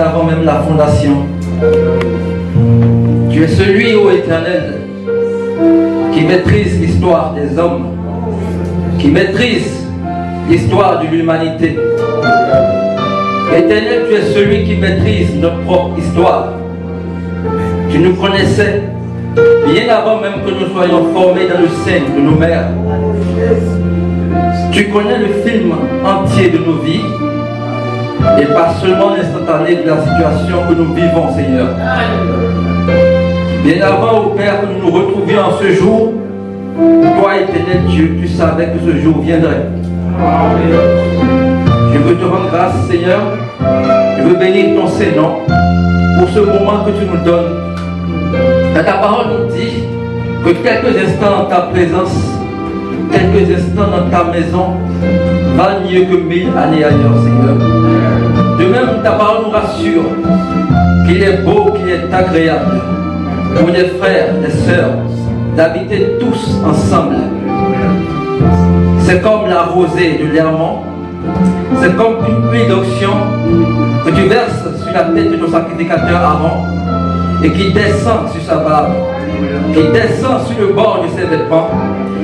avant même la fondation. Tu es celui, ô Éternel, qui maîtrise l'histoire des hommes, qui maîtrise l'histoire de l'humanité. Éternel, tu es celui qui maîtrise notre propre histoire. Tu nous connaissais bien avant même que nous soyons formés dans le sein de nos mères. Tu connais le film entier de nos vies et pas seulement l'instantané de la situation que nous vivons, Seigneur. Bien avant, ô Père, que nous nous retrouvions en ce jour, toi, Éternel Dieu, tu savais que ce jour viendrait. Je veux te rendre grâce, Seigneur. Je veux bénir ton Saint-Nom pour ce moment que tu nous donnes. Ta parole nous dit que quelques instants dans ta présence, quelques instants dans ta maison, valent mieux que 1000 années ailleurs, Seigneur. De même, ta parole nous rassure qu'il est beau, qu'il est agréable pour des frères, des sœurs, d'habiter tous ensemble. C'est comme la rosée de l'Hermont, c'est comme une pluie d'onction que tu verses sur la tête de ton sacrificateur Aaron et qui descend sur sa barbe, qui descend sur le bord de ses vêtements.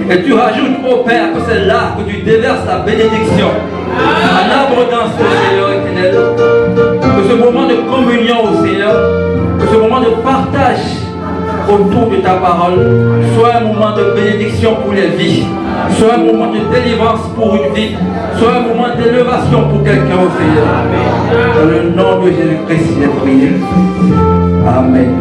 Et tu rajoutes, ô Père, que c'est là que tu déverses la bénédiction en abondance au Seigneur éternel. Que ce moment de communion au Seigneur, que ce moment de partage autour de ta parole soit un moment de bénédiction pour les vies, soit un moment de délivrance pour une vie, soit un moment d'élévation pour quelqu'un au Seigneur. Dans le nom de Jésus-Christ, j'ai prié. Amen.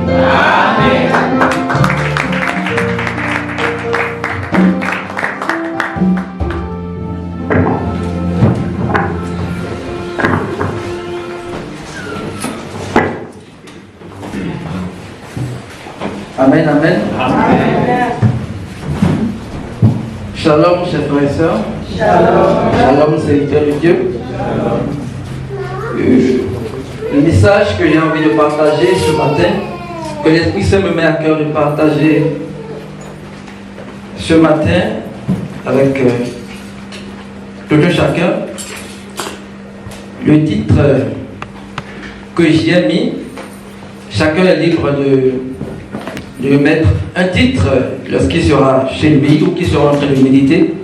Amen, amen. Amen. Shalom, chers frères et sœurs. Shalom. Shalom, serviteurs de Dieu. Le message que j'ai envie de partager ce matin, que l'Esprit Saint me met à cœur de partager ce matin avec tout un chacun, le titre que j'y ai mis, chacun est libre de mettre un titre lorsqu'il sera chez lui ou qu'il sera en train de méditer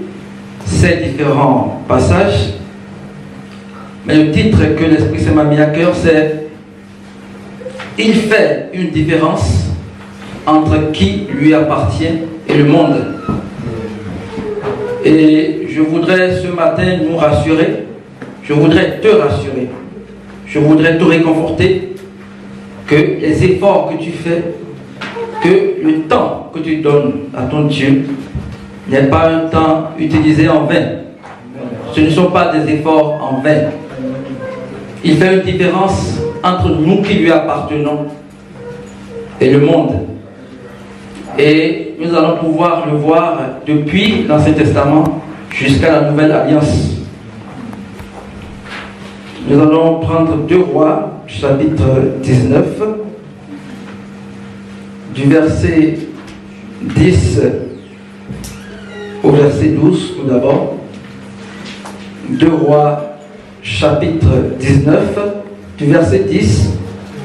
ces différents passages. Mais le titre que l'Esprit Saint m'a mis à cœur, c'est « Il fait une différence entre qui lui appartient et le monde ». Et je voudrais ce matin nous rassurer, je voudrais te rassurer, je voudrais te réconforter que les efforts que tu fais, que le temps que tu donnes à ton Dieu n'est pas un temps utilisé en vain. Ce ne sont pas des efforts en vain. Il fait une différence entre nous qui lui appartenons et le monde. Et nous allons pouvoir le voir depuis l'Ancien Testament jusqu'à la Nouvelle Alliance. Nous allons prendre 2 Rois, chapitre 19, du verset 10 au verset 12, tout d'abord. 2 Rois, chapitre 19, du verset 10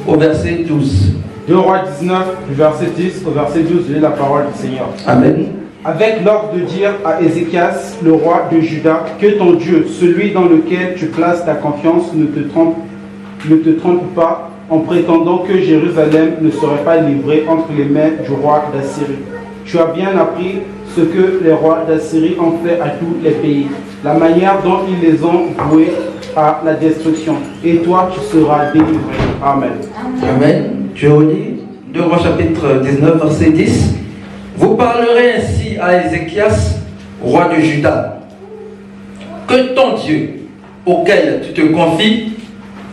au verset 12. 2 Rois 19, du verset 10 au verset 12, j'ai la parole du Seigneur. Amen. Avec l'ordre de dire à Ézéchias, le roi de Juda, que ton Dieu, celui dans lequel tu places ta confiance, ne te trompe pas en prétendant que Jérusalem ne serait pas livrée entre les mains du roi d'Assyrie. Tu as bien appris ce que les rois d'Assyrie ont fait à tous les pays, la manière dont ils les ont voués à la destruction. Et toi, tu seras délivré. Amen. Amen. Je relis 2 Rois chapitre 19, verset 10. Vous parlerez ainsi à Ézéchias, roi de Juda, que ton Dieu, auquel tu te confies,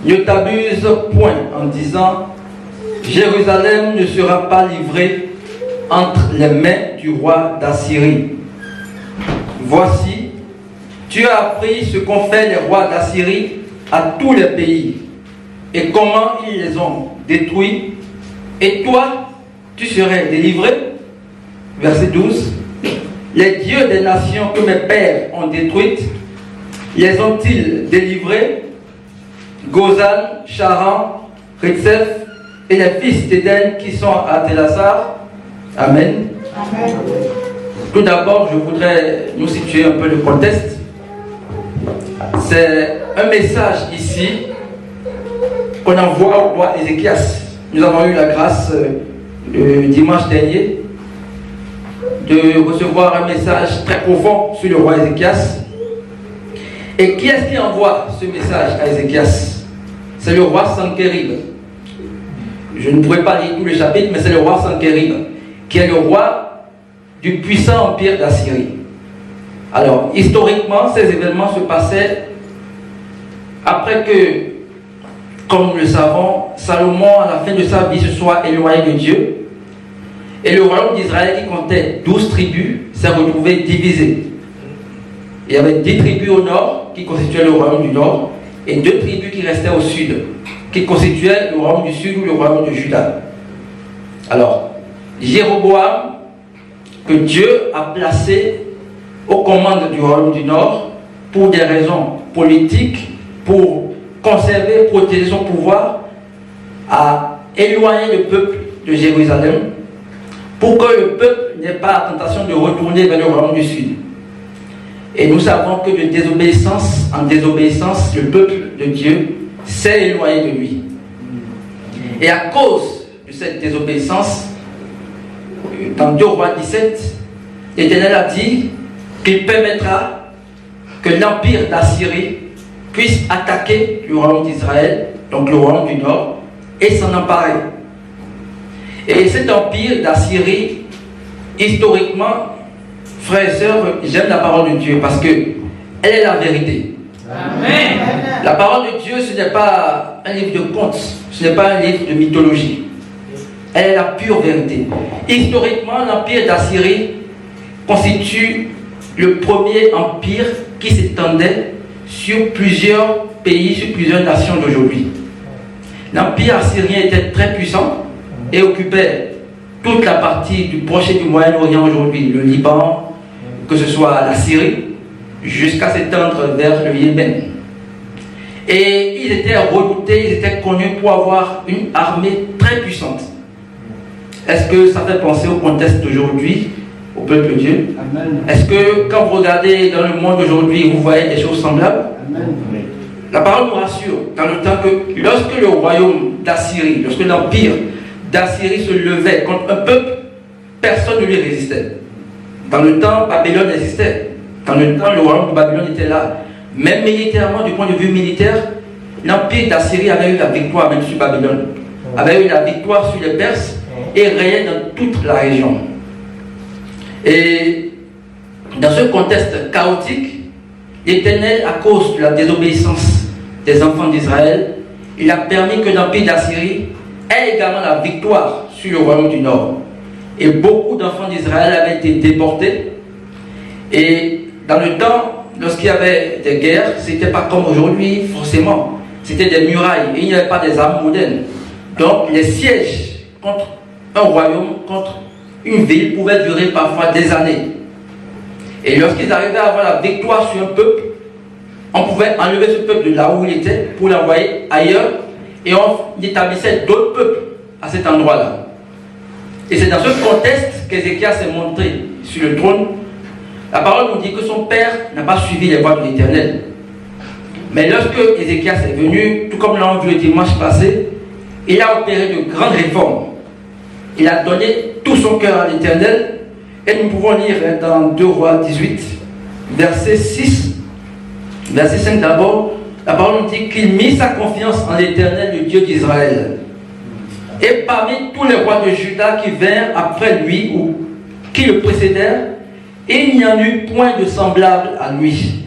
ne t'abuse point en disant Jérusalem ne sera pas livrée entre les mains du roi d'Assyrie. Voici, tu as appris ce qu'ont fait les rois d'Assyrie à tous les pays et comment ils les ont détruits, et toi, tu serais délivré. Verset 12. Les dieux des nations que mes pères ont détruites, les ont-ils délivrés? Gozan, Charan, Ritsef et les fils d'Éden qui sont à Télassar. Amen. Amen. Tout d'abord, je voudrais nous situer un peu le contexte. C'est un message ici qu'on envoie au roi Ézéchias. Nous avons eu la grâce le dimanche dernier de recevoir un message très profond sur le roi Ézéchias. Et qui est-ce qui envoie ce message à Ézéchias? C'est le roi Sankérib. Je ne pourrais pas lire tout le chapitre, mais c'est le roi Sankérib, qui est le roi du puissant empire d'Assyrie. Alors, historiquement, ces événements se passaient après que, comme nous le savons, Salomon, à la fin de sa vie, se soit éloigné de Dieu. Et le royaume d'Israël, qui comptait 12 tribus, s'est retrouvé divisé. Il y avait 10 tribus au nord, qui constituaient le royaume du nord, et 2 tribus qui restaient au sud, qui constituaient le royaume du sud ou le royaume de Juda. Alors, Jéroboam, que Dieu a placé aux commandes du royaume du nord, pour des raisons politiques, pour conserver, protéger son pouvoir, a éloigné le peuple de Jérusalem, pour que le peuple n'ait pas la tentation de retourner vers le royaume du sud. Et nous savons que de désobéissance en désobéissance, le peuple de Dieu s'est éloigné de lui. Et à cause de cette désobéissance, dans 2 Rois 17, l'Éternel a dit qu'il permettra que l'empire d'Assyrie puisse attaquer le royaume d'Israël, donc le royaume du nord, et s'en emparer. Et cet empire d'Assyrie, historiquement, frères et sœurs, j'aime la parole de Dieu parce que elle est la vérité. Amen. La parole de Dieu, ce n'est pas un livre de contes, ce n'est pas un livre de mythologie. Elle est la pure vérité. Historiquement, l'empire d'Assyrie constitue le premier empire qui s'étendait sur plusieurs pays, sur plusieurs nations d'aujourd'hui. L'empire assyrien était très puissant et occupait toute la partie du Proche et du Moyen-Orient aujourd'hui, le Liban, que ce soit la Syrie, jusqu'à s'étendre vers le Yémen. Et ils étaient redoutés, ils étaient connus pour avoir une armée très puissante. Est-ce que ça fait penser au contexte d'aujourd'hui, au peuple de Dieu? Amen. Est-ce que quand vous regardez dans le monde d'aujourd'hui, vous voyez des choses semblables? Amen. La parole nous rassure dans le temps que lorsque le royaume d'Assyrie, lorsque l'empire d'Assyrie se levait contre un peuple, personne ne lui résistait. Dans le temps, Babylone existait. Dans le temps, le royaume de Babylone était là. Même militairement, du point de vue militaire, l'empire d'Assyrie avait eu la victoire même sur Babylone, avait eu la victoire sur les Perses et régnait dans toute la région. Et dans ce contexte chaotique, l'Éternel, à cause de la désobéissance des enfants d'Israël, il a permis que l'empire d'Assyrie ait également la victoire sur le royaume du Nord. Et beaucoup d'enfants d'Israël avaient été déportés. Et dans le temps, lorsqu'il y avait des guerres, ce n'était pas comme aujourd'hui, forcément. C'était des murailles et il n'y avait pas des armes modernes. Donc les sièges contre un royaume, contre une ville, pouvaient durer parfois des années. Et lorsqu'ils arrivaient à avoir la victoire sur un peuple, on pouvait enlever ce peuple de là où il était pour l'envoyer ailleurs et on établissait d'autres peuples à cet endroit-là. Et c'est dans ce contexte qu'Ézéchias s'est montré sur le trône. La parole nous dit que son père n'a pas suivi les voies de l'Éternel. Mais lorsque Ézéchias est venu, tout comme l'on vu le dimanche passé, il a opéré de grandes réformes. Il a donné tout son cœur à l'Éternel. Et nous pouvons lire dans 2 Rois 18, verset 6, verset 5 d'abord. La parole nous dit qu'il mit sa confiance en l'Éternel, le Dieu d'Israël. Et parmi tous les rois de Juda qui vinrent après lui ou qui le précédèrent, il n'y en eut point de semblable à lui.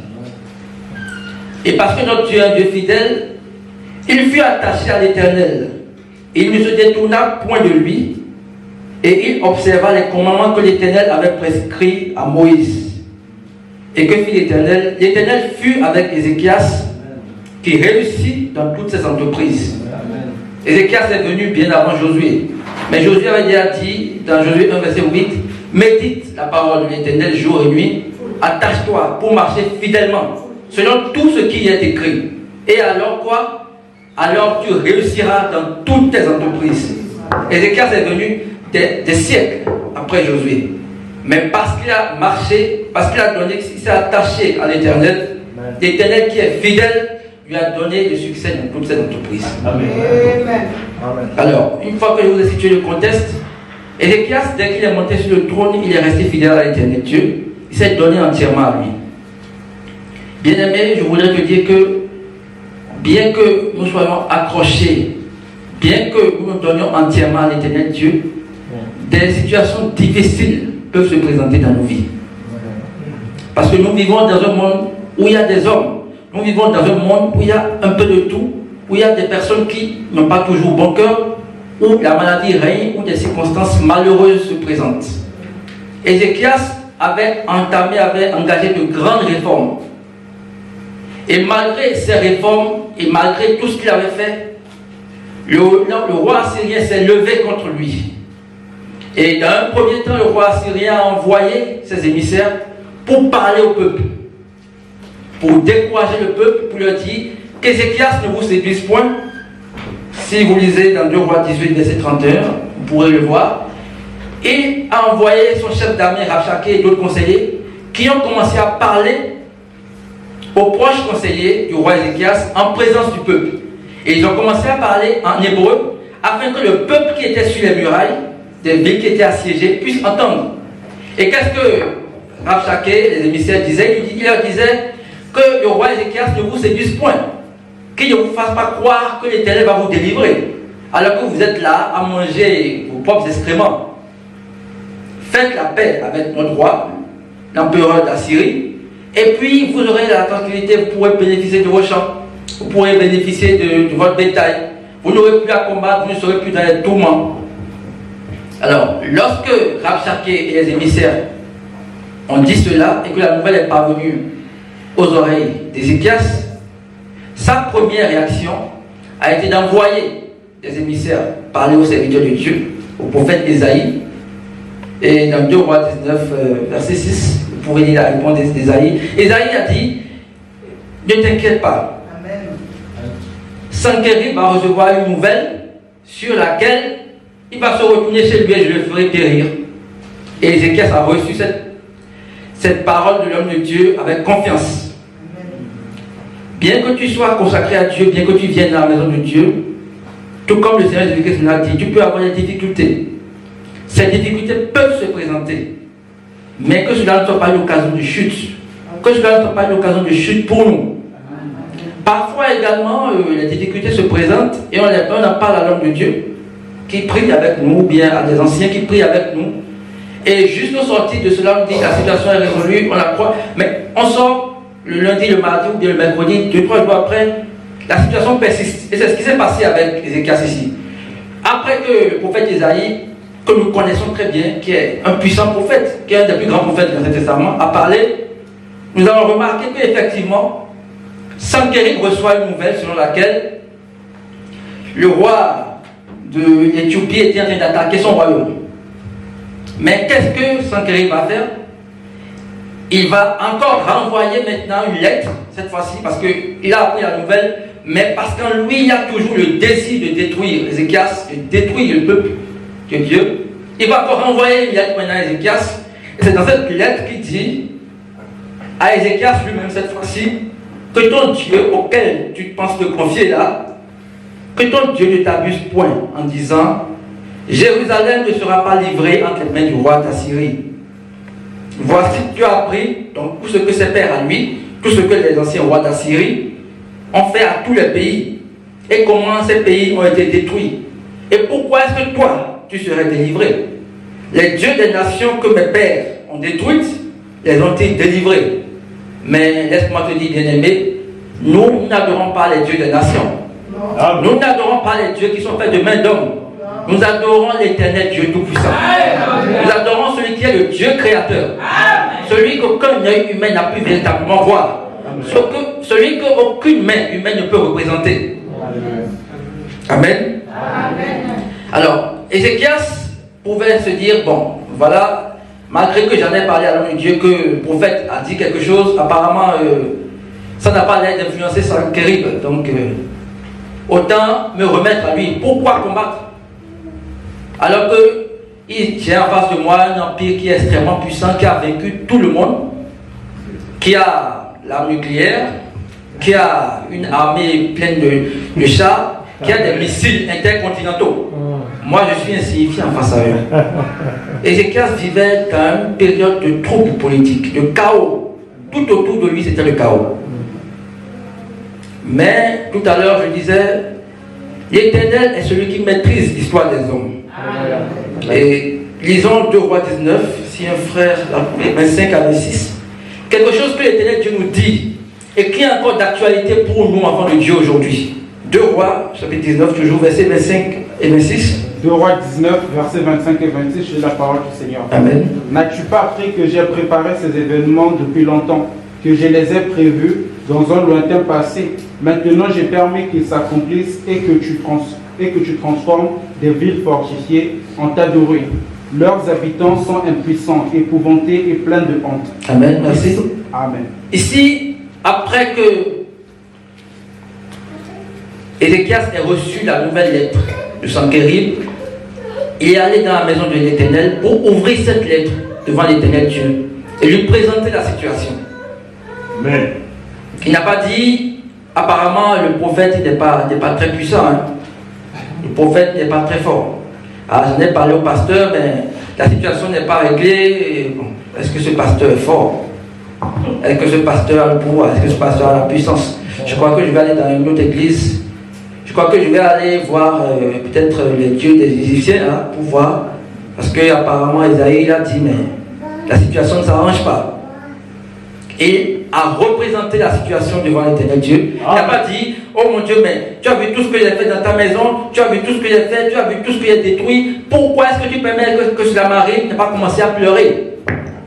Et parce que notre Dieu est un Dieu fidèle, il fut attaché à l'Éternel. Il ne se détourna point de lui. Et il observa les commandements que l'Éternel avait prescrits à Moïse. Et que fit l'Éternel? L'Éternel fut avec Ézéchias, qui réussit dans toutes ses entreprises. Ézéchias est venu bien avant Josué. Mais Josué avait déjà dit, dans Josué 1, verset 8, médite la parole de l'Éternel jour et nuit, attache-toi pour marcher fidèlement, selon tout ce qui y est écrit. Et alors quoi? alors tu réussiras dans toutes tes entreprises. Ézéchias est venu des siècles après Josué. Mais parce qu'il a marché, parce qu'il a donné, il s'est attaché à l'Éternel, l'Éternel qui est fidèle, lui a donné le succès dans toutes ses entreprises. Amen. Alors, une fois que je vous ai situé le contexte, Ézéchias, dès qu'il est monté sur le trône, il est resté fidèle à l'Éternel Dieu. Il s'est donné entièrement à lui. Bien-aimé, je voudrais te dire que, bien que nous soyons accrochés, bien que nous nous donnions entièrement à l'Éternel Dieu, des situations difficiles peuvent se présenter dans nos vies. Parce que nous vivons dans un monde où il y a des hommes. Nous vivons dans un monde où il y a un peu de tout, où il y a des personnes qui n'ont pas toujours bon cœur, où la maladie règne, où des circonstances malheureuses se présentent. Ézéchias avait engagé de grandes réformes. Et malgré ces réformes, et malgré tout ce qu'il avait fait, le roi assyrien s'est levé contre lui. Et dans un premier temps, le roi assyrien a envoyé ses émissaires pour parler au peuple, pour décourager le peuple, pour leur dire qu'Ézéchias ne vous séduise point. Si vous lisez dans 2 Rois 18, verset 31, vous pourrez le voir. Il a envoyé son chef d'armée, Rabshakeh, et d'autres conseillers qui ont commencé à parler aux proches conseillers du roi Ézéchias en présence du peuple. Et ils ont commencé à parler en hébreu afin que le peuple qui était sur les murailles des villes qui étaient assiégées puisse entendre. Et qu'est-ce que Rabshakeh, les émissaires, disaient? Il leur disait que le roi Ézéchias ne vous séduise point, qu'il ne vous fasse pas croire que l'Éternel va vous délivrer, alors que vous êtes là à manger vos propres excréments. Faites la paix avec notre roi, l'empereur d'Assyrie, et puis vous aurez la tranquillité, vous pourrez bénéficier de vos champs, vous pourrez bénéficier de votre bétail, vous n'aurez plus à combattre, vous ne serez plus dans les tourments. Alors, lorsque Rabshakeh et les émissaires ont dit cela et que la nouvelle est parvenue aux oreilles d'Ézéchias, sa première réaction a été d'envoyer des émissaires parler aux serviteurs de Dieu, au prophète Ésaïe. Et dans 2 Rois 19, verset 6, vous pouvez lire la réponse d'Ésaïe. Ésaïe a dit: ne t'inquiète pas. Amen. Sanchérib va recevoir une nouvelle sur laquelle il va se retourner chez lui et je le ferai périr. Et Ézéchias a reçu cette parole de l'homme de Dieu avec confiance. Bien que tu sois consacré à Dieu, bien que tu viennes dans la maison de Dieu, tout comme le Seigneur Jésus-Christ l'a dit, tu peux avoir des difficultés. Ces difficultés peuvent se présenter, mais que cela ne soit pas une occasion de chute. Que cela ne soit pas une occasion de chute pour nous. Parfois également, les difficultés se présentent et on en parle à l'homme de Dieu qui prie avec nous, ou bien à des anciens qui prient avec nous. Et juste au sortir de cela, on dit que la situation est résolue, on la croit, mais on sort le lundi, le mardi ou bien le mercredi, 2-3 jours après, la situation persiste. Et c'est ce qui s'est passé avec Ézéchias ici. Après que le prophète Ésaïe, que nous connaissons très bien, qui est un puissant prophète, qui est un des plus grands prophètes de l'Ancien Testament, a parlé, nous avons remarqué qu'effectivement, Sanchérib reçoit une nouvelle selon laquelle le roi de l'Éthiopie était en train d'attaquer son royaume. Mais qu'est-ce que Sanchérib va faire? Il va encore renvoyer maintenant une lettre, cette fois-ci, parce qu'il a appris la nouvelle, mais parce qu'en lui, il y a toujours le désir de détruire Ézéchias, de détruire le peuple de Dieu. Il va encore renvoyer une lettre maintenant à Ézéchias, et c'est dans cette lettre qu'il dit à Ézéchias lui-même cette fois-ci, que ton Dieu auquel tu penses te confier là, que ton Dieu ne t'abuse point en disant: Jérusalem ne sera pas livrée entre les mains du roi d'Assyrie. Voici que tu as appris donc tout ce que ses pères à lui, tout ce que les anciens rois d'Assyrie ont fait à tous les pays, et comment ces pays ont été détruits. Et pourquoi est-ce que toi, tu serais délivré? Les dieux des nations que mes pères ont détruites, les ont-ils délivrés? Mais laisse-moi te dire, bien-aimé, nous n'adorons pas les dieux des nations. Nous n'adorons pas les dieux qui sont faits de main d'homme. Nous adorons l'Éternel Dieu Tout-Puissant. Nous adorons celui qui est le Dieu créateur. Celui qu'aucun œil humain n'a pu véritablement voir. Celui qu'aucune main humaine ne peut représenter. Amen. Alors, Ézéchias pouvait se dire: bon, voilà, malgré que j'en ai parlé à l'homme de Dieu, que le prophète a dit quelque chose, apparemment, ça n'a pas l'air d'influencer Sanchérib. Donc, autant me remettre à lui. Pourquoi combattre? Alors que j'ai en face de moi un empire qui est extrêmement puissant, qui a vaincu tout le monde, qui a l'arme nucléaire, qui a une armée pleine de chars, qui a des missiles intercontinentaux. Moi, je suis insignifiant face à eux. Ézéchias vivait dans une période de troubles politiques, de chaos. Tout autour de lui, c'était le chaos. Mais, tout à l'heure, je disais, l'Éternel est celui qui maîtrise l'histoire des hommes. Et lisons 2 Rois 19, si un frère, 25 à 26, quelque chose que l'Éternel Dieu nous dit, et qui est encore d'actualité pour nous, enfants de Dieu, aujourd'hui. 2 Rois, chapitre 19, toujours versets 25 et 26. 2 Rois 19, versets 25 et 26, c'est la parole du Seigneur. Amen. N'as-tu pas appris que j'ai préparé ces événements depuis longtemps, que je les ai prévus dans un lointain passé? Maintenant, j'ai permis qu'ils s'accomplissent et que tu transformes des villes fortifiées en tas de ruines. Leurs habitants sont impuissants, épouvantés et pleins de honte. Amen. Merci. Amen. Ici, après que Ézéchias ait reçu la nouvelle lettre de Sanchérib, il est allé dans la maison de l'Éternel pour ouvrir cette lettre devant l'Éternel Dieu et lui présenter la situation. Amen. Il n'a pas dit, apparemment le prophète n'est pas très puissant, hein. Le prophète n'est pas très fort. Ah, j'en ai parlé au pasteur, mais la situation n'est pas réglée. Bon, est-ce que ce pasteur est fort? Est-ce que ce pasteur a le pouvoir? Est-ce que ce pasteur a la puissance? Je crois que je vais aller dans une autre église. Je crois que je vais aller voir peut-être les dieux des Égyptiens, hein, pour voir. Parce qu'apparemment, Isaïe a dit, mais la situation ne s'arrange pas. Et a représenté la situation devant l'Éternel Dieu. Il n'a pas dit, oh mon Dieu, mais tu as vu tout ce que j'ai fait dans ta maison, tu as vu tout ce que j'ai fait, tu as vu tout ce que j'ai détruit. Pourquoi est-ce que tu permets que cela m'arrive? Il n'a pas commencé à pleurer.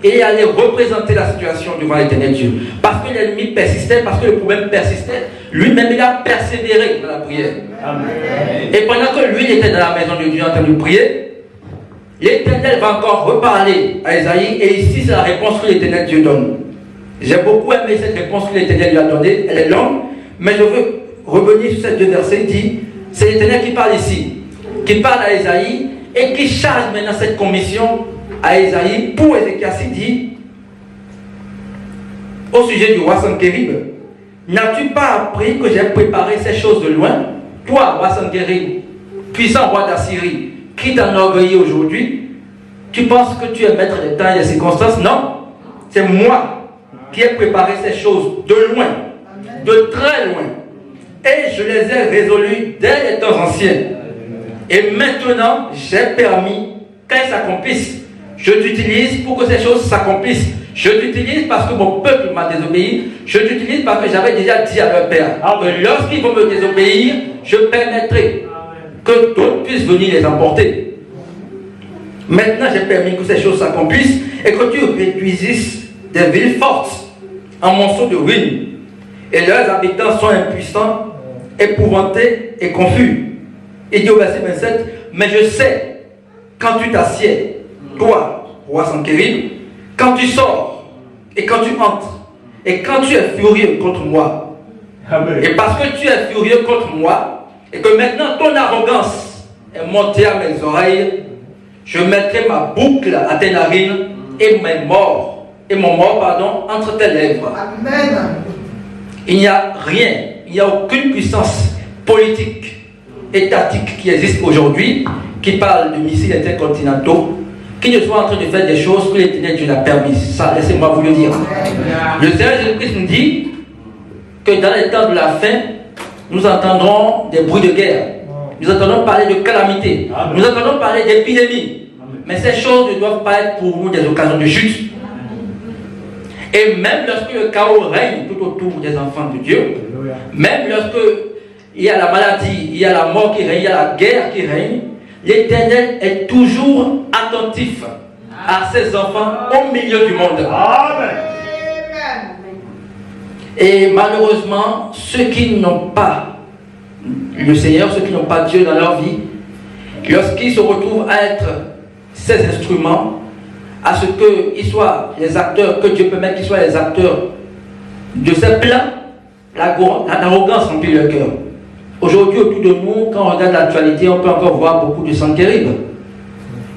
Et il allait représenter la situation devant l'Éternel Dieu. Parce que l'ennemi persistait, parce que le problème persistait, lui-même il a persévéré dans la prière. Amen. Et pendant que lui il était dans la maison de Dieu en train de prier, l'Éternel va encore reparler à Isaïe, et ici c'est la réponse que l'Éternel Dieu donne. J'ai beaucoup aimé cette réponse que l'Éternel lui a donnée, elle est longue, mais je veux revenir sur ces deux versets. Il dit, c'est l'Éternel qui parle ici, qui parle à Isaïe, et qui charge maintenant cette commission à Isaïe pour Ézéchias. Il dit, au sujet du roi Sanchérib, n'as-tu pas appris que j'ai préparé ces choses de loin? Toi, roi Sanchérib, puissant roi d'Assyrie, qui t'enorgueillit aujourd'hui, tu penses que tu es maître des temps et des circonstances? Non, c'est moi qui ai préparé ces choses de loin, de très loin, et je les ai résolues dès les temps anciens. Et maintenant, j'ai permis qu'elles s'accomplissent. Je t'utilise pour que ces choses s'accomplissent. Je t'utilise parce que mon peuple m'a désobéi. Je t'utilise parce que j'avais déjà dit à leur père que lorsqu'ils vont me désobéir, je permettrai que d'autres puissent venir les emporter. Maintenant, j'ai permis que ces choses s'accomplissent et que tu réduisisses des villes fortes en monceaux de ruines. Et leurs habitants sont impuissants, épouvantés et confus. Il dit au verset 27, mais je sais, quand tu t'assieds, toi, roi Sanchérib, quand tu sors et quand tu entres, et quand tu es furieux contre moi, Amen. Et parce que tu es furieux contre moi, et que maintenant ton arrogance est montée à mes oreilles, je mettrai ma boucle à tes narines et mon mort, entre tes lèvres. Amen. Il n'y a rien, il n'y a aucune puissance politique, étatique qui existe aujourd'hui, qui parle de missiles intercontinentaux, qui ne soit en train de faire des choses que l'Éternel Dieu l'a permis. Ça, laissez-moi vous le dire. Le Seigneur Jésus-Christ nous dit que dans les temps de la fin, nous entendrons des bruits de guerre. Nous entendons parler de calamités. Nous entendons parler d'épidémies. Mais ces choses ne doivent pas être pour nous des occasions de chute. Et même lorsque le chaos règne tout autour des enfants de Dieu, même lorsque il y a la maladie, il y a la mort qui règne, il y a la guerre qui règne, l'Éternel est toujours attentif à ses enfants au milieu du monde. Amen. Et malheureusement, ceux qui n'ont pas le Seigneur, ceux qui n'ont pas Dieu dans leur vie, lorsqu'ils se retrouvent à être ses instruments, à ce qu'ils soient les acteurs, que Dieu permette qu'ils soient les acteurs de ces plans, l'arrogance remplit leur cœur. Aujourd'hui, autour de nous, quand on regarde l'actualité, on peut encore voir beaucoup de Sankerib.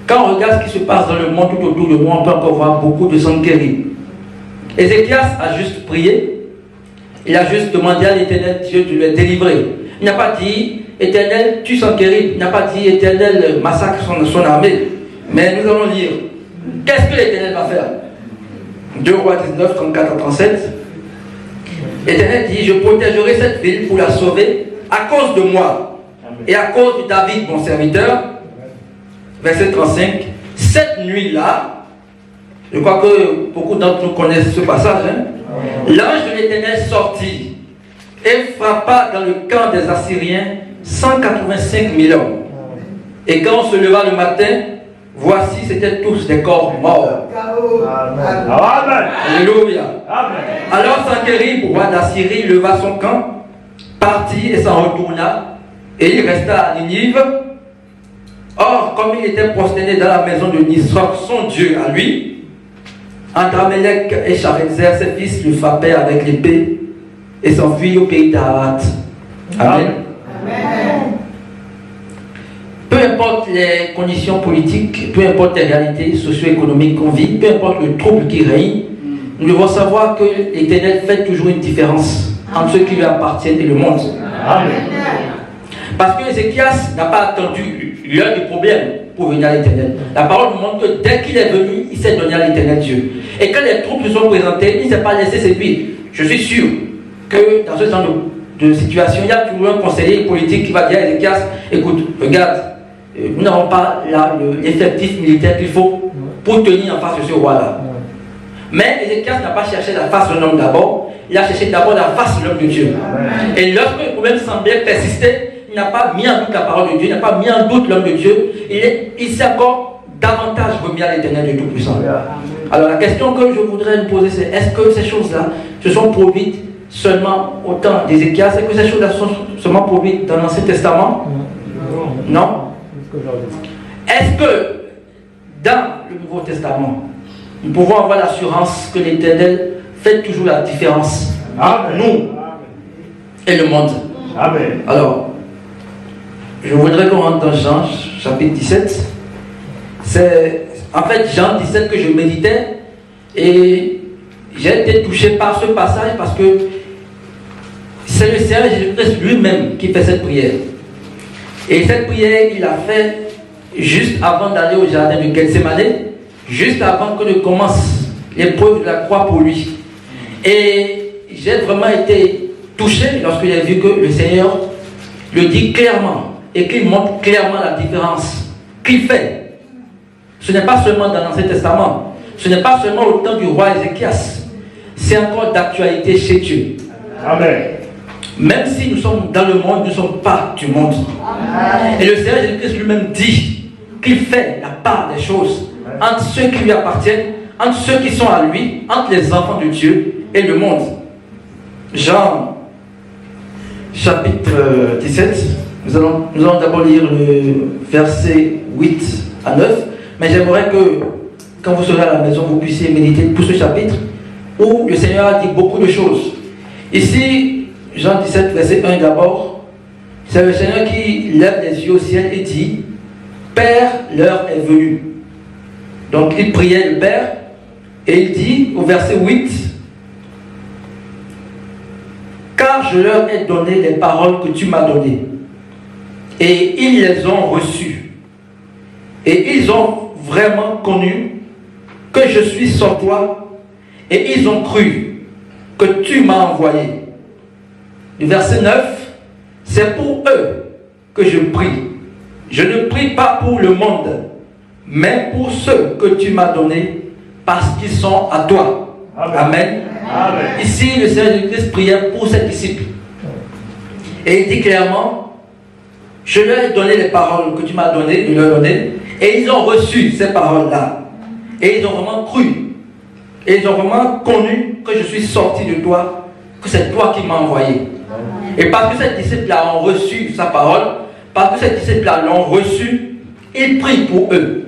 Quand on regarde ce qui se passe dans le monde tout autour de nous, on peut encore voir beaucoup de Sankerib. Ézéchias a juste prié. Il a juste demandé à l'Éternel Dieu de le délivrer. Il n'a pas dit, Éternel, tue Sankerib. Il n'a pas dit, Éternel, massacre son armée. Mais nous allons lire. Qu'est-ce que l'Éternel va faire? 2 Rois 19, 34 à 37. L'Éternel dit, je protégerai cette ville pour la sauver à cause de moi et à cause de David, mon serviteur. Verset 35. Cette nuit-là, je crois que beaucoup d'entre nous connaissent ce passage, hein? L'ange de l'Éternel sortit et frappa dans le camp des Assyriens 185 000 hommes. Et quand on se leva le matin, voici, c'étaient tous des corps morts. Amen. Alléluia. Alors Sankerib, roi d'Assyrie, leva son camp, partit et s'en retourna, et il resta à Ninive. Or, comme il était prosterné dans la maison de Nisroch, son Dieu à lui, Adramelech et Sharezer, ses fils, le frappaient avec l'épée et s'enfuirent au pays d'Arat. Amen. Amen. Peu importe les conditions politiques, peu importe les réalités socio-économiques qu'on vit, peu importe le trouble qui règne, nous devons savoir que l'Éternel fait toujours une différence entre ceux qui lui appartiennent et le monde. Amen. Parce que Ézéchias n'a pas attendu l'heure du problème pour venir à l'Éternel. La parole nous montre que dès qu'il est venu, il s'est donné à l'Éternel Dieu. Et quand les troupes se sont présentées, il ne s'est pas laissé séduire. Je suis sûr que dans ce genre de situation, il y a toujours un conseiller politique qui va dire à Ézéchias, écoute, regarde, nous n'avons pas l'effectif militaire qu'il faut pour tenir en face de ce roi-là. Mais Ézéchias n'a pas cherché la face de l'homme d'abord, il a cherché d'abord la face de l'homme de Dieu. Et lorsque le problème semblait persister, il n'a pas mis en doute la parole de Dieu, il n'a pas mis en doute l'homme de Dieu, il s'est encore davantage remis à l'Éternel Dieu Tout-Puissant. Alors la question que je voudrais vous poser, c'est est-ce que ces choses-là se sont produites seulement au temps d'Ézéchias? Est-ce que ces choses-là sont seulement produites dans l'Ancien Testament? Non. Est-ce que dans le Nouveau Testament, nous pouvons avoir l'assurance que l'Éternel fait toujours la différence entre nous et le monde? Amen. Alors, je voudrais qu'on rentre dans Jean, chapitre 17. C'est en fait Jean 17 que je méditais et j'ai été touché par ce passage parce que c'est le Seigneur Jésus-Christ lui-même qui fait cette prière. Et cette prière, il l'a fait juste avant d'aller au jardin de Gethsémane, juste avant que ne commence l'épreuve de la croix pour lui. Et j'ai vraiment été touché lorsque j'ai vu que le Seigneur le dit clairement et qu'il montre clairement la différence qu'il fait. Ce n'est pas seulement dans l'Ancien Testament, ce n'est pas seulement au temps du roi Ézéchias, c'est encore d'actualité chez Dieu. Amen. Même si nous sommes dans le monde, nous ne sommes pas du monde. Amen. Et le Seigneur Jésus-Christ lui-même dit qu'il fait la part des choses entre ceux qui lui appartiennent, entre ceux qui sont à lui, entre les enfants de Dieu et le monde. Jean, chapitre 17, nous allons d'abord lire le verset 8 à 9, mais j'aimerais que, quand vous serez à la maison, vous puissiez méditer tout ce chapitre où le Seigneur a dit beaucoup de choses. Ici, Jean 17, verset 1 d'abord, c'est le Seigneur qui lève les yeux au ciel et dit, Père, l'heure est venue. Donc il priait le Père et il dit au verset 8, car je leur ai donné les paroles que tu m'as données et ils les ont reçues et ils ont vraiment connu que je suis sans toi et ils ont cru que tu m'as envoyé. Le verset 9, c'est pour eux que je prie. Je ne prie pas pour le monde, mais pour ceux que tu m'as donnés, parce qu'ils sont à toi. Amen. Amen. Amen. Ici, le Seigneur Jésus-Christ priait pour ses disciples. Et il dit clairement, je leur ai donné les paroles que tu m'as données, de leur donner, et ils ont reçu ces paroles-là. Et ils ont vraiment cru. Et ils ont vraiment connu que je suis sorti de toi, que c'est toi qui m'as envoyé. Et parce que ces disciples-là ont reçu sa parole, parce que ces disciples-là l'ont reçu, il prie pour eux.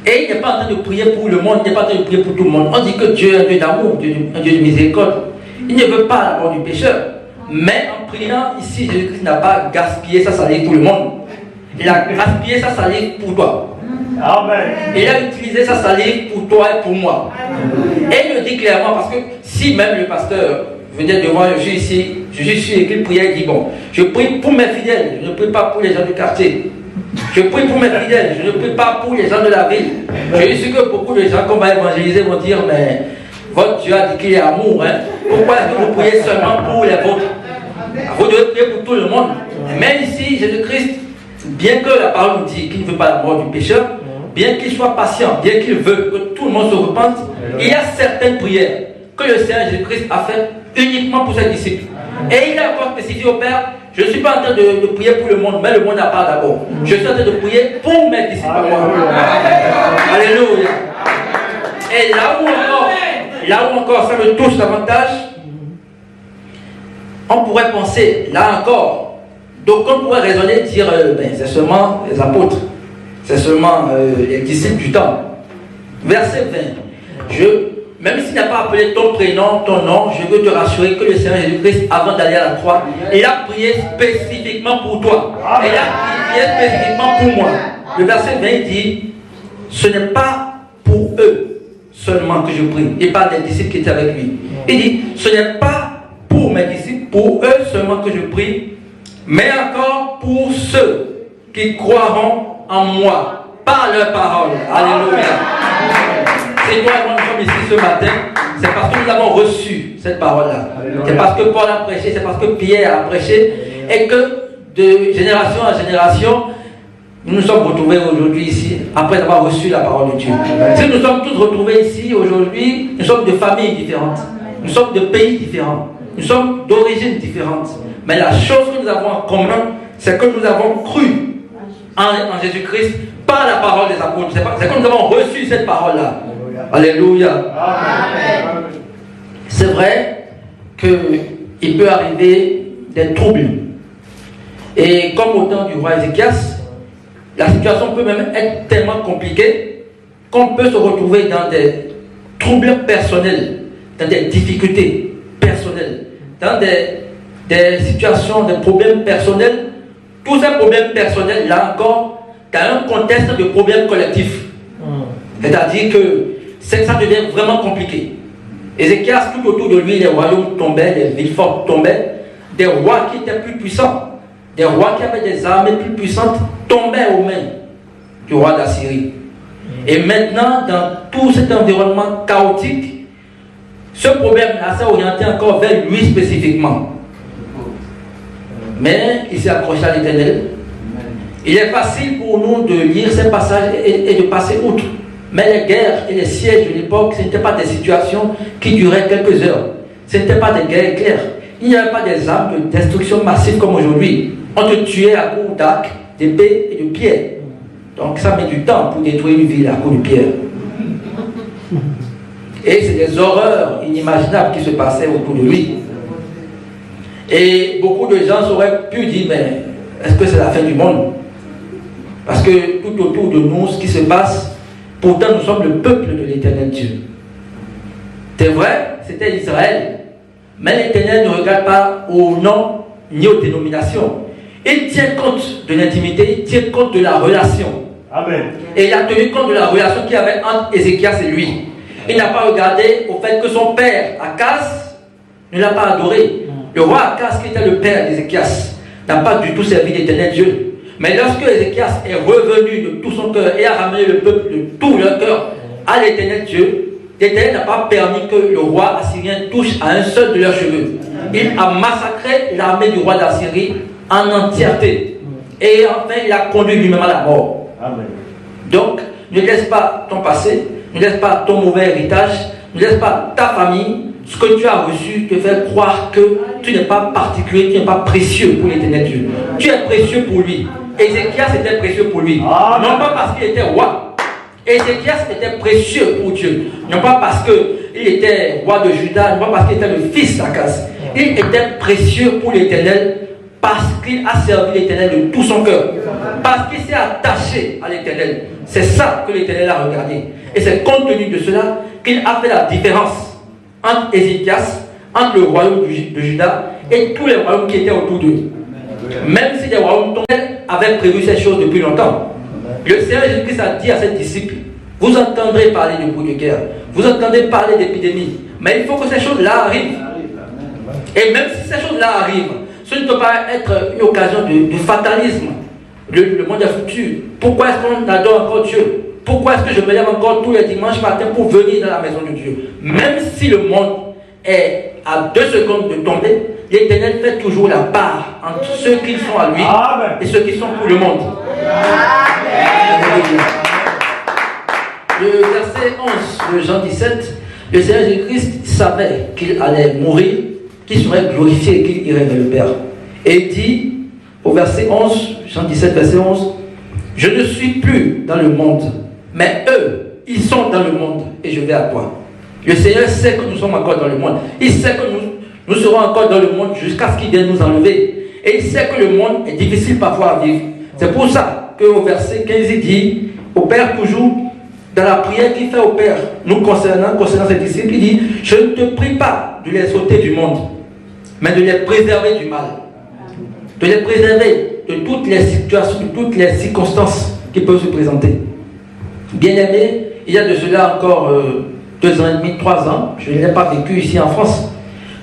Et il n'est pas en train de prier pour le monde, il n'est pas en train de prier pour tout le monde. On dit que Dieu est un Dieu d'amour, un Dieu de miséricorde. Il ne veut pas la mort du pécheur. Mais en priant, ici, Jésus-Christ n'a pas gaspillé sa salive pour le monde. Il a gaspillé sa salive pour toi. Amen. Il a utilisé sa salive pour toi et pour moi. Et il le dit clairement, parce que si même le pasteur venait devant le juge ici, je suis sûr qu'il priait, il dit bon, je prie pour mes fidèles, je ne prie pas pour les gens du quartier. Je prie pour mes fidèles, je ne prie pas pour les gens de la ville. Je suis sûr que beaucoup de gens qu'on va évangéliser vont dire, mais votre Dieu a dit qu'il est amour. Hein? Pourquoi est-ce que vous priez seulement pour les vôtres? Vous devez prier pour tout le monde. Mais ici, Jésus-Christ, bien que la parole nous dit qu'il ne veut pas la mort du pécheur, bien qu'il soit patient, bien qu'il veut que tout le monde se repente, il y a certaines prières que le Seigneur Jésus-Christ a fait uniquement pour ses disciples. Et il a encore spécifié au Père, je ne suis pas en train de prier pour le monde, mais le monde n'a pas d'abord. Je suis en train de prier pour mes disciples. Alléluia. Et là où encore ça me touche davantage, on pourrait penser, là encore, donc on pourrait raisonner, dire, c'est seulement les apôtres, c'est seulement les disciples du temps. Verset 20. Même s'il n'a pas appelé ton prénom, ton nom, je veux te rassurer que le Seigneur Jésus-Christ, avant d'aller à la croix, il a prié spécifiquement pour toi. Il a prié spécifiquement pour moi. Le verset 20 dit, ce n'est pas pour eux seulement que je prie. Il parle des disciples qui étaient avec lui. Il dit, ce n'est pas pour mes disciples, pour eux seulement que je prie, mais encore pour ceux qui croiront en moi par leur parole. Alléluia. C'est toi et moi nous sommes ici ce matin, c'est parce que nous avons reçu cette parole-là. C'est parce que Paul a prêché, c'est parce que Pierre a prêché, et que de génération en génération, nous nous sommes retrouvés aujourd'hui ici, après avoir reçu la parole de Dieu. Si nous sommes tous retrouvés ici aujourd'hui, nous sommes de familles différentes, nous sommes de pays différents, nous sommes d'origines différentes. Mais la chose que nous avons en commun, c'est que nous avons cru en Jésus-Christ par la parole des apôtres. C'est que nous avons reçu cette parole-là. Alléluia. Amen. C'est vrai qu'il peut arriver des troubles. Et comme au temps du roi Ézéchias, la situation peut même être tellement compliquée qu'on peut se retrouver dans des troubles personnels, dans des difficultés personnelles, dans des situations, des problèmes personnels. Tous ces problèmes personnels, là encore, dans un contexte de problèmes collectifs. C'est-à-dire que ça devient vraiment compliqué. Ézéchias, tout autour de lui, les royaumes tombaient, les villes fortes tombaient, des rois qui étaient plus puissants, des rois qui avaient des armées plus puissantes, tombaient aux mains du roi d'Assyrie. Et maintenant, dans tout cet environnement chaotique, ce problème-là s'est orienté encore vers lui spécifiquement. Mais il s'est accroché à l'Éternel. Il est facile pour nous de lire ces passages et de passer outre. Mais les guerres et les sièges de l'époque, ce n'étaient pas des situations qui duraient quelques heures. Ce n'étaient pas des guerres claires. Il n'y avait pas des armes de destruction massive comme aujourd'hui. On te tuait à coups d'arc, d'épée et de pierre. Donc ça met du temps pour détruire une ville à coups de pierre. Et c'est des horreurs inimaginables qui se passaient autour de lui. Et beaucoup de gens auraient pu dire, mais est-ce que c'est la fin du monde? Parce que tout autour de nous, ce qui se passe, pourtant nous sommes le peuple de l'Éternel Dieu. C'est vrai, c'était Israël. Mais l'Éternel ne regarde pas au nom ni aux dénominations. Il tient compte de l'intimité, il tient compte de la relation. Amen. Et il a tenu compte de la relation qu'il y avait entre Ézéchias et lui. Il n'a pas regardé au fait que son père, Akaz, ne l'a pas adoré. Le roi Akaz, qui était le père d'Ézéchias, n'a pas du tout servi l'Éternel Dieu. Mais lorsque Ézéchias est revenu de tout son cœur et a ramené le peuple de tout leur cœur à l'Éternel Dieu, l'Éternel n'a pas permis que le roi assyrien touche à un seul de leurs cheveux. Il a massacré l'armée du roi d'Assyrie en entièreté. Et enfin, il a conduit lui-même à la mort. Amen. Donc, ne laisse pas ton passé, ne laisse pas ton mauvais héritage, ne laisse pas ta famille, ce que tu as reçu, te faire croire que tu n'es pas particulier, tu n'es pas précieux pour l'Éternel Dieu. Tu es précieux pour lui. Ézéchias était précieux pour lui. Amen. Non pas parce qu'il était roi. Ézéchias était précieux pour Dieu. Non pas parce qu'il était roi de Juda, non pas parce qu'il était le fils d'Akaz. Il était précieux pour l'Éternel parce qu'il a servi l'Éternel de tout son cœur. Parce qu'il s'est attaché à l'Éternel. C'est ça que l'Éternel a regardé. Et c'est compte tenu de cela qu'il a fait la différence entre Ézéchias, entre le royaume de Juda et tous les royaumes qui étaient autour d'eux. Même si les royaumes avaient prévu ces choses depuis longtemps. Le Seigneur Jésus-Christ a dit à ses disciples, vous entendrez parler de bruit de guerre, vous entendez parler d'épidémie, mais il faut que ces choses-là arrivent. Et même si ces choses-là arrivent, ce ne peut pas être une occasion de fatalisme. Le monde est foutu. Pourquoi est-ce qu'on adore encore Dieu? Pourquoi est-ce que je me lève encore tous les dimanches matin pour venir dans la maison de Dieu? Même si le monde est à 2 secondes de tomber, l'Éternel fait toujours la part entre ceux qui sont à lui et ceux qui sont pour le monde. Le verset 11 de Jean 17, le Seigneur Jésus-Christ savait qu'il allait mourir, qu'il serait glorifié et qu'il irait vers le Père. Et il dit au verset 11, Jean 17, verset 11, je ne suis plus dans le monde, mais eux, ils sont dans le monde et je vais à toi. Le Seigneur sait que nous sommes encore dans le monde. Il sait que nous serons encore dans le monde jusqu'à ce qu'il vienne nous enlever. Et il sait que le monde est difficile parfois à vivre. C'est pour ça qu'au verset 15, il dit au Père toujours, dans la prière qu'il fait au Père, nous concernant ses disciples, il dit, je ne te prie pas de les ôter du monde, mais de les préserver du mal. De les préserver de toutes les situations, de toutes les circonstances qui peuvent se présenter. Bien aimé, il y a de cela encore 2 ans et demi, 3 ans, je ne l'ai pas vécu ici en France,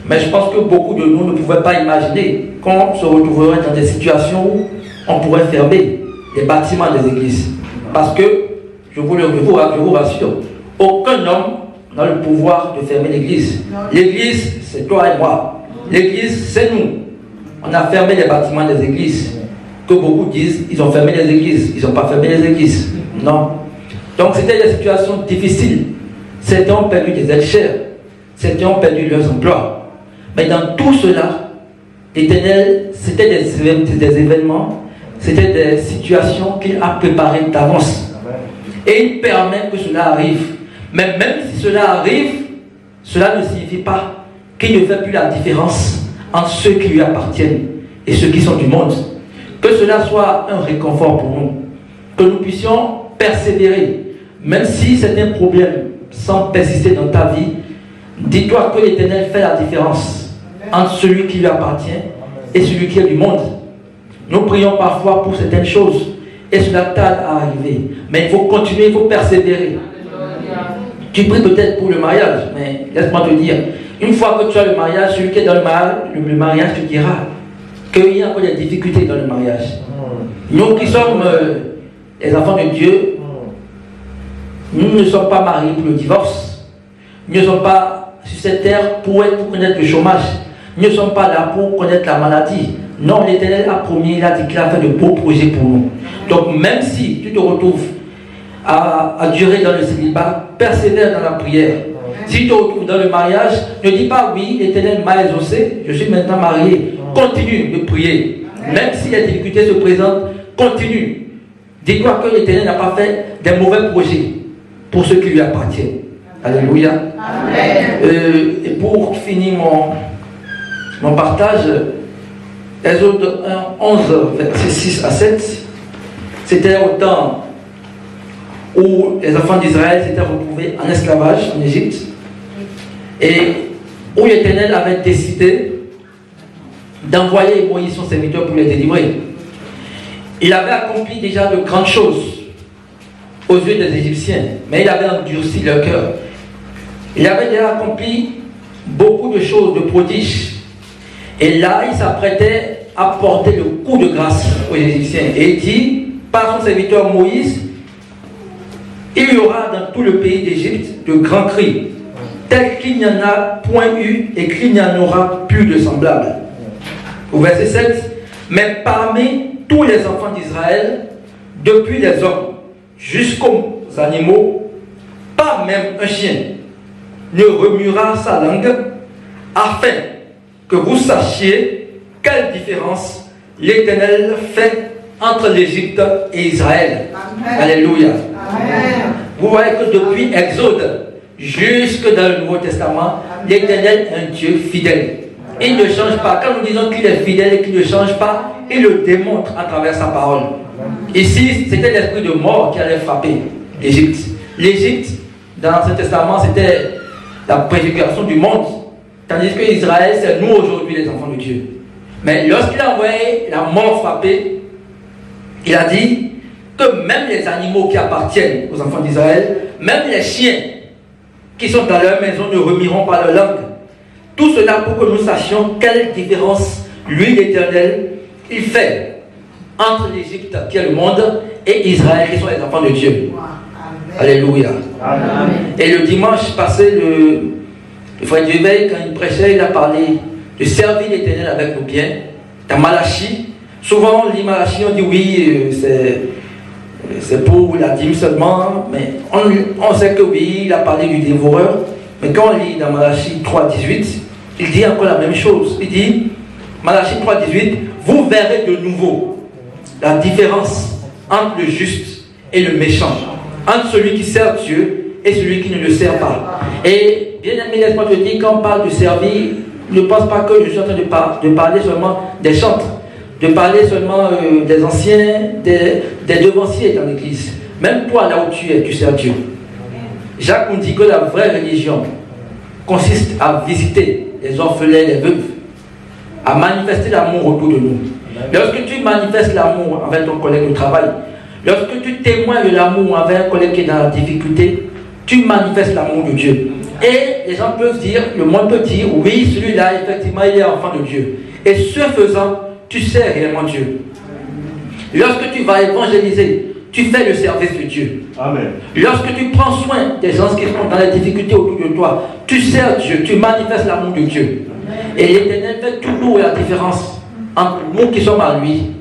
mais je pense que beaucoup de nous ne pouvaient pas imaginer qu'on se retrouverait dans des situations où on pourrait fermer les bâtiments des églises. Parce que, je vous rassure, aucun homme n'a le pouvoir de fermer l'église. L'église, c'est toi et moi. L'église, c'est nous. On a fermé les bâtiments des églises. Que beaucoup disent, ils ont fermé les églises. Ils n'ont pas fermé les églises. Non. Donc c'était des situations difficiles. Certains ont perdu des aides chères. Certains ont perdu leurs emplois. Mais dans tout cela, l'Éternel, c'était des événements, c'était des situations qu'il a préparées d'avance. Et il permet que cela arrive. Mais même si cela arrive, cela ne signifie pas qu'il ne fait plus la différence entre ceux qui lui appartiennent et ceux qui sont du monde. Que cela soit un réconfort pour nous. Que nous puissions persévérer. Même si c'est un problème sans persister dans ta vie, dis-toi que l'Éternel fait la différence entre celui qui lui appartient et celui qui est du monde. Nous prions parfois pour certaines choses et cela tarde à arriver. Mais il faut continuer, il faut persévérer. Tu pries peut-être pour le mariage, mais laisse-moi te dire, une fois que tu as le mariage, celui qui est dans le mariage te dira qu'il y a encore des difficultés dans le mariage. Nous qui sommes les enfants de Dieu, nous ne sommes pas mariés pour le divorce. Nous ne sommes pas sur cette terre pour connaître le chômage. Nous ne sommes pas là pour connaître la maladie. Non, l'Éternel a promis, il a dit qu'il a fait de beaux projets pour nous. Donc même si tu te retrouves à durer dans le célibat, persévère dans la prière. Si tu te retrouves dans le mariage, ne dis pas oui, l'Éternel m'a exaucé, je suis maintenant marié. Continue de prier. Même si les difficultés se présentent, continue. Dis-toi que l'Éternel n'a pas fait des mauvais projets pour ceux qui lui appartiennent. Alléluia. Amen. Et pour finir mon partage, Exode 11, versets 6 à 7, c'était au temps où les enfants d'Israël s'étaient retrouvés en esclavage en Égypte et où l'Éternel avait décidé d'envoyer Moïse son serviteur pour les délivrer. Il avait accompli déjà de grandes choses aux yeux des Égyptiens, mais il avait endurci leur cœur. Il avait déjà accompli beaucoup de choses, de prodiges. Et là, il s'apprêtait à porter le coup de grâce aux Égyptiens. Et il dit, par son serviteur Moïse, il y aura dans tout le pays d'Égypte de grands cris, tels qu'il n'y en a point eu et qu'il n'y en aura plus de semblables. Au verset 7, mais parmi tous les enfants d'Israël, depuis les hommes jusqu'aux animaux, pas même un chien ne remuera sa langue, afin que vous sachiez quelle différence l'Éternel fait entre l'Égypte et Israël. Amen. Alléluia. Amen. Vous voyez que depuis Exode jusque dans le Nouveau Testament, l'Éternel est un Dieu fidèle. Il ne change pas. Quand nous disons qu'il est fidèle et qu'il ne change pas, il le démontre à travers sa parole. Ici, c'était l'esprit de mort qui allait frapper l'Égypte. L'Égypte, dans l'Ancien Testament, c'était la préfiguration du monde. Tandis que Israël, c'est nous aujourd'hui les enfants de Dieu. Mais lorsqu'il a envoyé la mort frappée, il a dit que même les animaux qui appartiennent aux enfants d'Israël, même les chiens qui sont dans leur maison ne remiront pas leur langue. Tout cela pour que nous sachions quelle différence lui, l'Éternel, il fait entre l'Égypte qui est le monde et Israël qui sont les enfants de Dieu. Alléluia. Amen. Et le dimanche passé, le frère Duveil, quand il prêchait, il a parlé de servir l'Éternel avec nos biens. Dans Malachie, souvent on lit Malachie, on dit oui, c'est pour la dîme seulement, mais on sait que oui, il a parlé du dévoreur. Mais quand on lit dans Malachie 3,18, il dit encore la même chose. Il dit, Malachie 3,18, vous verrez de nouveau la différence entre le juste et le méchant, entre celui qui sert Dieu et celui qui ne le sert pas. Et bien aimé, laisse-moi te dire, quand on parle de servir, ne pense pas que je suis en train de parler seulement des chantres, de parler seulement des anciens, des devanciers dans l'église. Même toi, là où tu es, tu sers Dieu. Jacques nous dit que la vraie religion consiste à visiter les orphelins, les veuves, à manifester l'amour autour de nous. Lorsque tu manifestes l'amour avec ton collègue de travail, lorsque tu témoignes de l'amour avec un collègue qui est dans la difficulté, tu manifestes l'amour de Dieu. Et les gens peuvent dire, le monde peut dire, oui, celui-là, effectivement, il est enfant de Dieu. Et ce faisant, tu sers réellement Dieu. Lorsque tu vas évangéliser, tu fais le service de Dieu. Amen. Lorsque tu prends soin des gens qui sont dans les difficultés autour de toi, tu sers Dieu, tu manifestes l'amour de Dieu. Et l'Éternel fait toujours la différence entre nous qui sommes à lui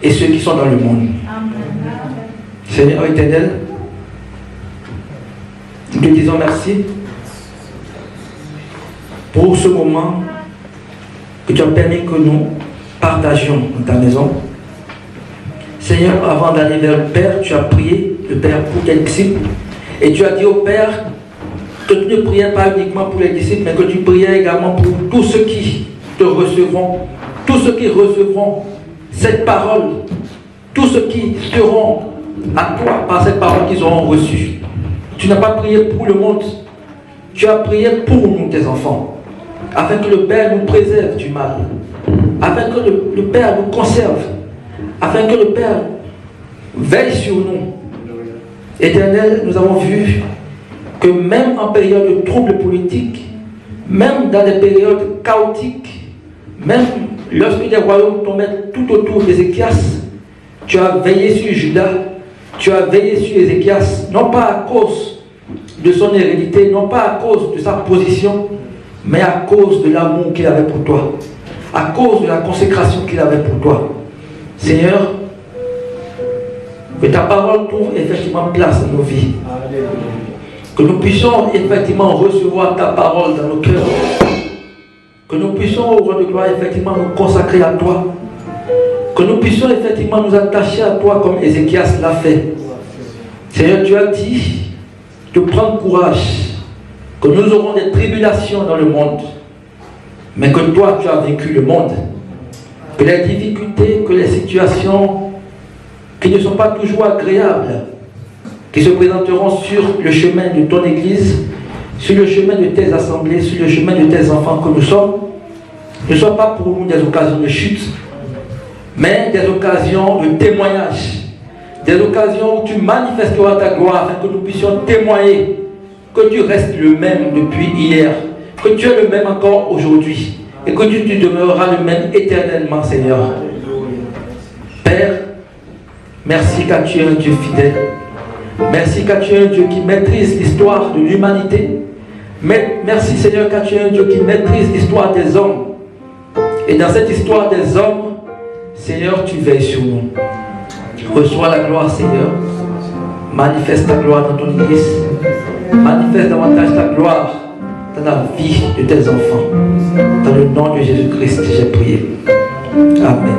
et ceux qui sont dans le monde. Amen. Seigneur Éternel, nous te disons merci pour ce moment que tu as permis que nous partagions dans ta maison. Seigneur, avant d'aller vers le Père, tu as prié, le Père, pour tes disciples. Et tu as dit au Père que tu ne priais pas uniquement pour les disciples, mais que tu priais également pour tous ceux qui te recevront, tous ceux qui recevront cette parole, tous ceux qui seront à toi par cette parole qu'ils auront reçue. Tu n'as pas prié pour le monde, tu as prié pour nous, tes enfants, afin que le Père nous préserve du mal, afin que le Père nous conserve, afin que le Père veille sur nous. Éternel, nous avons vu que même en période de troubles politiques, même dans des périodes chaotiques, même lorsque les royaumes tombaient tout autour d'Ézéchias, tu as veillé sur Judas, tu as veillé sur Ézéchias, non pas à cause de son hérédité, non pas à cause de sa position, mais à cause de l'amour qu'il avait pour toi, à cause de la consécration qu'il avait pour toi. Seigneur, que ta parole trouve effectivement place dans nos vies. Que nous puissions effectivement recevoir ta parole dans nos cœurs. Que nous puissions, au roi de gloire, effectivement nous consacrer à toi. Que nous puissions effectivement nous attacher à toi comme Ézéchias l'a fait. Seigneur, tu as dit de prendre courage, que nous aurons des tribulations dans le monde, mais que toi tu as vaincu le monde. Que les difficultés, que les situations qui ne sont pas toujours agréables, qui se présenteront sur le chemin de ton Église, sur le chemin de tes assemblées, sur le chemin de tes enfants que nous sommes, ne soient pas pour nous des occasions de chute, mais des occasions de témoignage, des occasions où tu manifesteras ta gloire afin que nous puissions témoigner que tu restes le même depuis hier, que tu es le même encore aujourd'hui et que tu demeureras le même éternellement, Seigneur. Père, merci car tu es un Dieu fidèle. Merci car tu es un Dieu qui maîtrise l'histoire de l'humanité. Merci Seigneur car tu es un Dieu qui maîtrise l'histoire des hommes. Et dans cette histoire des hommes, Seigneur, tu veilles sur nous. Reçois la gloire, Seigneur. Manifeste ta gloire dans ton Église. Manifeste davantage ta gloire dans la vie de tes enfants. Dans le nom de Jésus-Christ, j'ai prié. Amen.